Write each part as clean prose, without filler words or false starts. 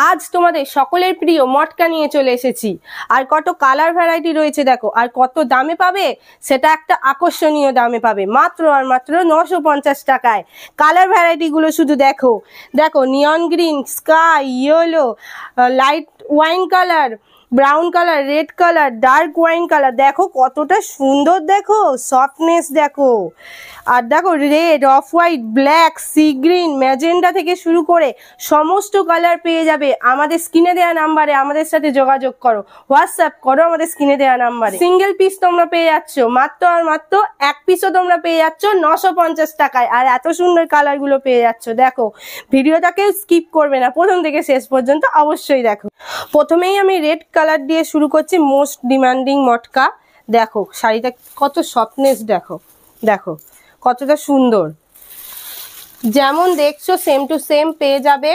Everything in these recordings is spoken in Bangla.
আজ তোমাদের সকলের প্রিয় মটকা নিয়ে চলে এসেছি। আর কত কালার ভ্যারাইটি রয়েছে দেখো, আর কত দামে পাবে সেটা একটা আকর্ষণীয় দামে পাবে, মাত্র আর মাত্র 950 টাকায়। কালার ভ্যারাইটি গুলো শুধু দেখো, দেখো নিয়ন green, sky, yellow, light wine colour, brown colour, red colour, dark wine colour, দেখো কতটা সুন্দর, দেখো সফটনেস দেখো। আর দেখো red, off white, black, sea green, magenta থেকে শুরু করে সমস্ত কালার পেয়ে যাবে আমাদের স্ক্রিনে দেওয়া নাম্বারে। আমাদের সাথে যোগাযোগ করো, হোয়াটসঅ্যাপ করো আমাদের স্ক্রিনে দেওয়া নাম্বারে। সিঙ্গেল পিস তোমরা পেয়ে যাচ্ছ মাত্র আর মাত্র এক পিসও তোমরা পেয়ে যাচ্ছ 950 টাকায়। আর এত সুন্দর কালার গুলো পেয়ে যাচ্ছ, দেখো ভিডিওটাকেও স্কিপ করবে না, প্রথম থেকে শেষ পর্যন্ত অবশ্যই দেখো। প্রথমেই আমি রেড কালার দিয়ে শুরু করছি, মোস্ট ডিমান্ডিং মটকা। দেখো শাড়িটা কত সফটনেস, দেখো দেখো কতটা সুন্দর, যেমন দেখছো সেম টু সেম পেয়ে যাবে।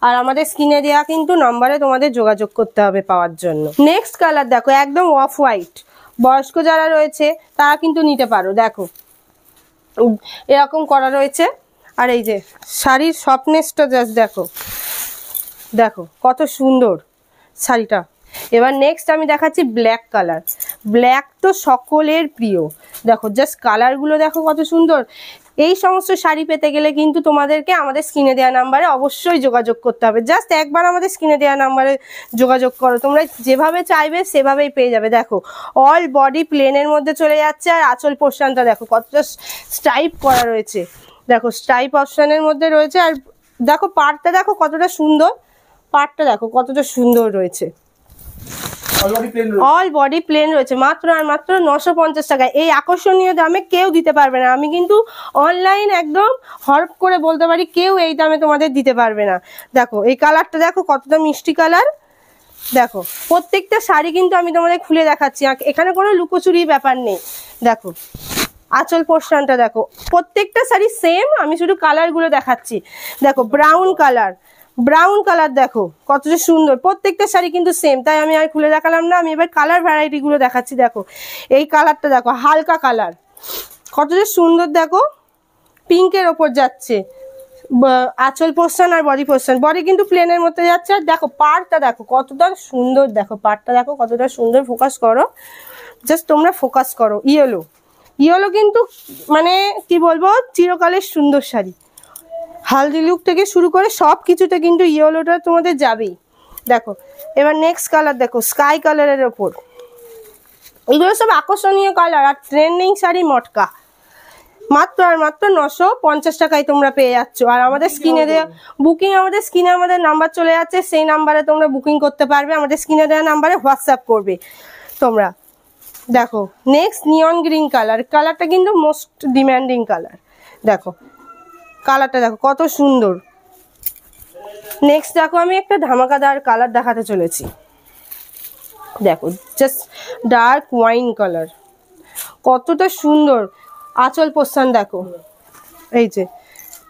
আর আমাদের স্ক্রিনে দেওয়া কিন্তু নাম্বারে তোমাদের যোগাযোগ করতে হবে পাওয়ার জন্য। নেক্সট কালার দেখো, একদম অফ হোয়াইট, বয়স্ক যারা রয়েছে তারা কিন্তু নিতে পারো। দেখো এরকম করা রয়েছে, আর এই যে শাড়ির সফটনেসটা জাস্ট দেখো, দেখো কত সুন্দর শাড়িটা। এবার নেক্সট আমি দেখাচ্ছি ব্ল্যাক কালার। ব্ল্যাক তো সকলের প্রিয়, দেখো জাস্ট কালারগুলো দেখো কত সুন্দর। এই সমস্ত শাড়ি পেতে গেলে কিন্তু তোমাদেরকে আমাদের স্ক্রিনে দেওয়া নাম্বারে অবশ্যই যোগাযোগ করতে হবে। জাস্ট একবার আমাদের স্ক্রিনে দেওয়া নাম্বারে যোগাযোগ করো, তোমরা যেভাবে চাইবে সেভাবেই পেয়ে যাবে। দেখো অল বডি প্লেনের মধ্যে চলে যাচ্ছে, আর আঁচল পোর্শনটা দেখো কতটা স্ট্রাইপ করা রয়েছে, দেখো স্ট্রাইপ অপশনের মধ্যে রয়েছে। আর দেখো পাড়টা দেখো কতটা সুন্দর, পাড়টা দেখো কতটা সুন্দর রয়েছে, অল বডি প্লেন রয়েছে, মাত্র আর মাত্র 950 টাকায়। এই আকর্ষণীয় দামে কেউ দিতে পারবে না, আমি কিন্তু অনলাইন একদম হরপ করে বলতে পারি কেউ এই দামে তোমাদের দিতে পারবে না। দেখো এই কালারটা দেখো কতটা মিষ্টি কালার, দেখো প্রত্যেকটা শাড়ি কিন্তু আমি তোমাদের খুলে দেখাচ্ছি, এখানে কোনো লুকোচুরি ব্যাপার নেই। দেখো আঁচল পোর্শনটা দেখো, প্রত্যেকটা শাড়ি সেম, আমি শুধু কালারগুলো দেখাচ্ছি। দেখো ব্রাউন কালার, ব্রাউন কালার দেখো কতটা সুন্দর, প্রত্যেকটা শাড়ি কিন্তু সেম, তাই আমি আর খুলে দেখালাম না। আমি এবার কালার ভ্যারাইটি গুলো দেখাচ্ছি। দেখো এই কালারটা দেখো, হালকা কালার, কতটা সুন্দর, দেখো পিঙ্কের ওপর যাচ্ছে আঁচল পোর্শন আর বডি পোর্শন। বডি কিন্তু প্লেনের মধ্যে যাচ্ছে। আর দেখো পাড়টা দেখো কতটা সুন্দর, দেখো পাড়টা দেখো কতটা সুন্দর, ফোকাস করো, জাস্ট তোমরা ফোকাস করো। ইয়েলো, ইয়েলো কিন্তু মানে কি বলবো, চিরকালের সুন্দর শাড়ি। হালদি লুক থেকে শুরু করে সব কিছুতে কিন্তু ইয়েলোটা তোমাদের যাবেই। দেখো এবার নেক্সট কালার দেখো, স্কাই কালারের ওপর, এগুলো সব আকর্ষণীয় কালার। আর ট্রেন্ডিং শাড়ি মটকা, মাত্র আর মাত্র 950 টাকায় তোমরা পেয়ে যাচ্ছ। আর আমাদের স্ক্রিনে দেওয়া বুকিং, আমাদের স্ক্রিনে আমাদের নাম্বার চলে যাচ্ছে, সেই নাম্বারে তোমরা বুকিং করতে পারবে। আমাদের স্ক্রিনে দেওয়া নাম্বারে হোয়াটসঅ্যাপ করবে তোমরা। দেখো নেক্সট নিয়ন গ্রিন কালার, কালারটা কিন্তু মোস্ট ডিমান্ডিং কালার। দেখো কালারটা দেখো কত সুন্দর। নেক্সট দেখো আমি একটা ধামাকাদার কালার দেখাতে চলেছি। দেখো জাস্ট ডার্ক ওয়াইন কালার, কতটা সুন্দর আঁচল পোর্শন দেখো, এই যে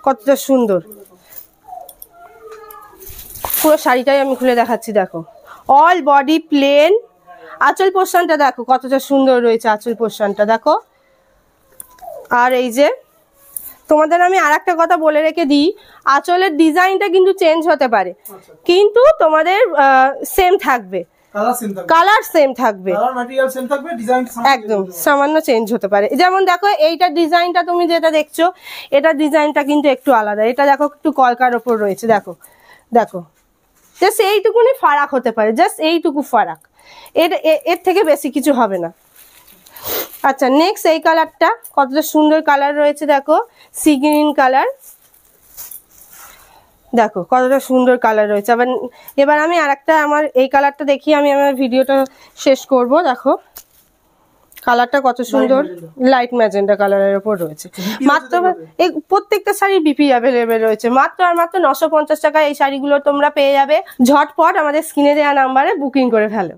কতটা সুন্দর। পুরো শাড়িটাই আমি খুলে দেখাচ্ছি। দেখো অল বডি প্লেন, আঁচল পোর্শনটা দেখো কতটা সুন্দর রয়েছে, আঁচল পোর্শনটা দেখো। আর এই যে তোমাদের আমি আর একটা কথা বলে রেখে দিই, আঁচলের ডিজাইনটা কিন্তু চেঞ্জ হতে পারে, কিন্তু তোমাদের সেম থাকবে, কালার সেম থাকবে, একদম সামান্য চেঞ্জ হতে পারে। যেমন দেখো এইটা ডিজাইনটা তুমি যেটা দেখছো, এটা ডিজাইনটা কিন্তু একটু আলাদা, এটা দেখো একটু কলকার ওপর রয়েছে। দেখো দেখো জাস্ট এইটুকুনি ফারাক হতে পারে, জাস্ট এইটুকু ফারাক, এর থেকে বেশি কিছু হবে না। আচ্ছা নেক্সট এই কালারটা কতটা সুন্দর কালার রয়েছে, দেখো সি গ্রিন কালার, দেখো কতটা সুন্দর কালার রয়েছে। আবার এবার আমি আরেকটা আমার এই কালারটা দেখিয়ে আমি আমার ভিডিওটা শেষ করব। দেখো কালারটা কত সুন্দর, লাইট ম্যাজেন্ডা কালারের উপর রয়েছে। মাত্র এই প্রত্যেকটা শাড়ি বিপি অ্যাভেলেবেল রয়েছে, মাত্র আর মাত্র 950 টাকায় এই শাড়িগুলো তোমরা পেয়ে যাবে। ঝটপট আমাদের স্ক্রিনে দেওয়া নাম্বারে বুকিং করে ফেলো।